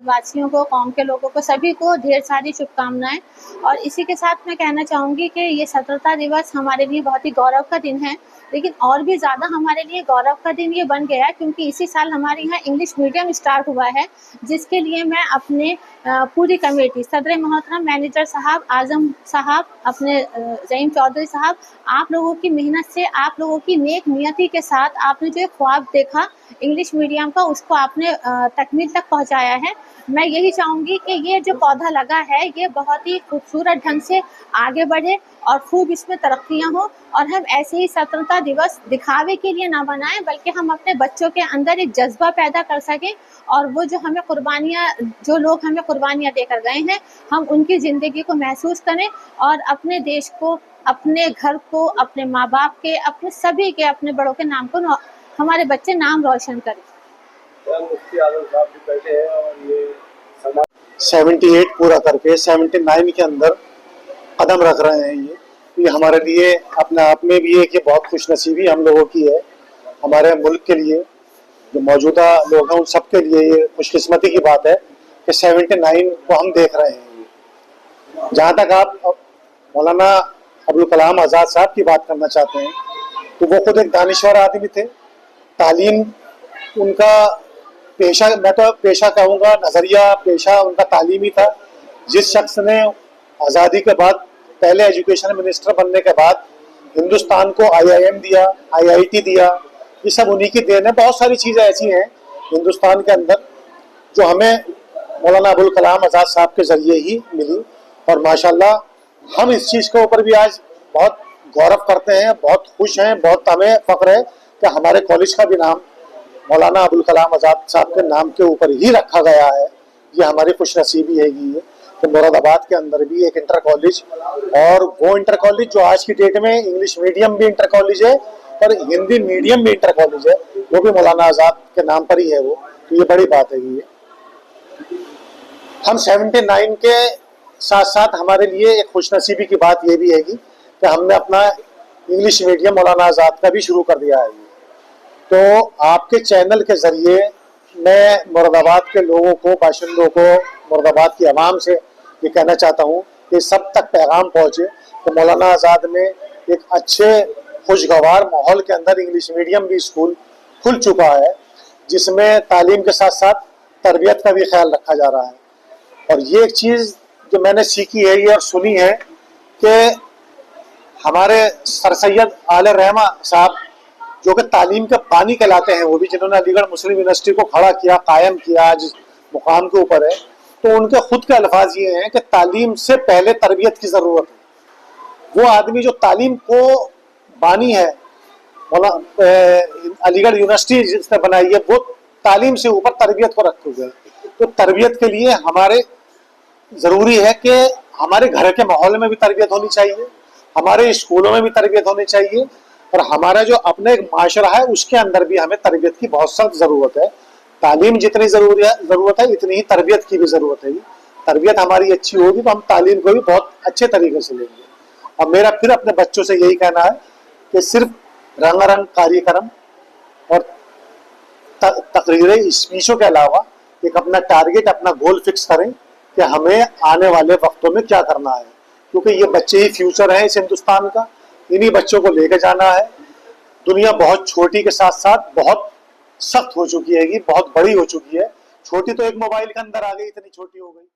वासियों को, कौम के लोगों को, सभी को ढेर सारी शुभकामनाएं। और इसी के साथ मैं कहना चाहूँगी कि ये स्वतंत्रता दिवस हमारे लिए बहुत ही गौरव का दिन है, लेकिन और भी ज़्यादा हमारे लिए गौरव का दिन ये बन गया क्योंकि इसी साल हमारे यहाँ इंग्लिश मीडियम स्टार्ट हुआ है, जिसके लिए मैं अपने पूरी कमेटी, सदर मोहतरम मैनेजर साहब, आजम साहब, अपने ज़हीम चौधरी साहब, आप लोगों की मेहनत से, आप लोगों की नेक नियति के साथ आपने जो ख्वाब देखा इंग्लिश मीडियम का, उसको आपने तकमील तक पहुँचाया है। मैं यही चाहूँगी कि ये जो पौधा लगा है ये बहुत ही खूबसूरत ढंग से आगे बढ़े और खूब इसमें तरक्कियाँ हो, और हम ऐसे ही स्वतंत्रता दिवस दिखावे के लिए ना बनाएं, बल्कि हम अपने बच्चों के अंदर एक जज्बा पैदा कर सकें, और वो जो हमें कुर्बानियाँ, जो लोग हमें कुर्बानियाँ देकर गए हैं, हम उनकी ज़िंदगी को महसूस करें और अपने देश को, अपने घर को, अपने माँ बाप के, अपने सभी के, अपने बड़ों के नाम को हमारे बच्चे नाम रोशन करें। 78 पूरा करके 79 के अंदर कदम रख रहे हैं। ये हमारे लिए अपने आप में भी एक ये बहुत खुशनसीबी हम लोगों की है। हमारे मुल्क के लिए जो मौजूदा लोग हैं उन सब के लिए ये खुशकिस्मती की बात है कि 79 को हम देख रहे हैं। जहाँ तक आप मौलाना अबुल कलाम आज़ाद साहब की बात करना चाहते हैं तो वो खुद एक दानिश्वर आदमी थे। तालीम उनका पेशा, मैं तो पेशा कहूँगा, नज़रिया पेशा उनका तालीमी था। जिस शख्स ने आज़ादी के बाद पहले एजुकेशन मिनिस्टर बनने के बाद हिंदुस्तान को IIM दिया, IIT दिया, ये सब उन्हीं की देन है। बहुत सारी चीज़ें ऐसी हैं हिंदुस्तान के अंदर जो हमें मौलाना अबुल कलाम आज़ाद साहब के ज़रिए ही मिली, और माशाल्लाह हम इस चीज़ के ऊपर भी आज बहुत गौरव करते हैं, बहुत खुश हैं, बहुत हमें फ़ख्र है कि हमारे कॉलेज का भी नाम मौलाना अबुल कलाम आज़ाद साहब के नाम के ऊपर ही रखा गया है। ये हमारी खुशनसीबी है कि मुरादाबाद के अंदर भी एक इंटर कॉलेज, और वो इंटर कॉलेज जो आज की डेट में इंग्लिश मीडियम भी इंटर कॉलेज है और हिंदी मीडियम भी इंटर कॉलेज है, वो भी मौलाना आज़ाद के नाम पर ही है वो। तो ये बड़ी बात है। ये हम 79 के साथ साथ हमारे लिए एक खुशनसीबी की बात ये भी है कि हमने अपना इंग्लिश मीडियम मौलाना आज़ाद का भी शुरू कर दिया है। तो आपके चैनल के ज़रिए मैं मुरादाबाद के लोगों को, बाशिंदों को, मुरादाबाद की आवाम से ये कहना चाहता हूँ कि सब तक पैगाम पहुँचे तो मौलाना आज़ाद में एक अच्छे खुशगवार माहौल के अंदर इंग्लिश मीडियम भी स्कूल खुल चुका है, जिसमें तालीम के साथ साथ तरबियत का भी ख्याल रखा जा रहा है। और ये एक चीज़ जो मैंने सीखी है ये और सुनी है कि हमारे सर सैयद आले रहमा साहब जो कि तालीम के पानी कहलाते हैं, वो भी जिन्होंने अलीगढ़ मुस्लिम यूनिवर्सिटी को खड़ा किया, कायम किया, आज मुकाम के ऊपर है, तो उनके खुद के अल्फाज ये हैं कि तालीम से पहले तरबियत की ज़रूरत है। वो आदमी जो तालीम को बानी है, अलीगढ़ यूनिवर्सिटी जिसने बनाई है, वो तालीम से ऊपर तरबियत को रखे हुए हैं। तो तरबियत के लिए हमारे ज़रूरी है कि हमारे घर के माहौल में भी तरबियत होनी चाहिए, हमारे स्कूलों में भी तरबियत होनी चाहिए, और हमारा जो अपने माशरा है उसके अंदर भी हमें तरबियत की बहुत सख्त ज़रूरत है। तालीम जितनी जरूरत है इतनी ही तरबियत की भी जरूरत है। तरबियत हमारी अच्छी होगी तो हम तालीम को भी बहुत अच्छे तरीके से लेंगे। और मेरा फिर अपने बच्चों से यही कहना है कि सिर्फ रंगारंग कार्यक्रम और तकरीरें स्पीचों के अलावा एक अपना टारगेट, अपना गोल फिक्स करें कि हमें आने वाले वक्तों में क्या करना है, क्योंकि ये बच्चे ही फ्यूचर है इस हिंदुस्तान का। इन्हीं बच्चों को लेकर जाना है। दुनिया बहुत छोटी के साथ साथ बहुत सख्त हो चुकी है, बहुत बड़ी हो चुकी है। छोटी तो एक मोबाइल के अंदर आ गई, इतनी छोटी हो गई।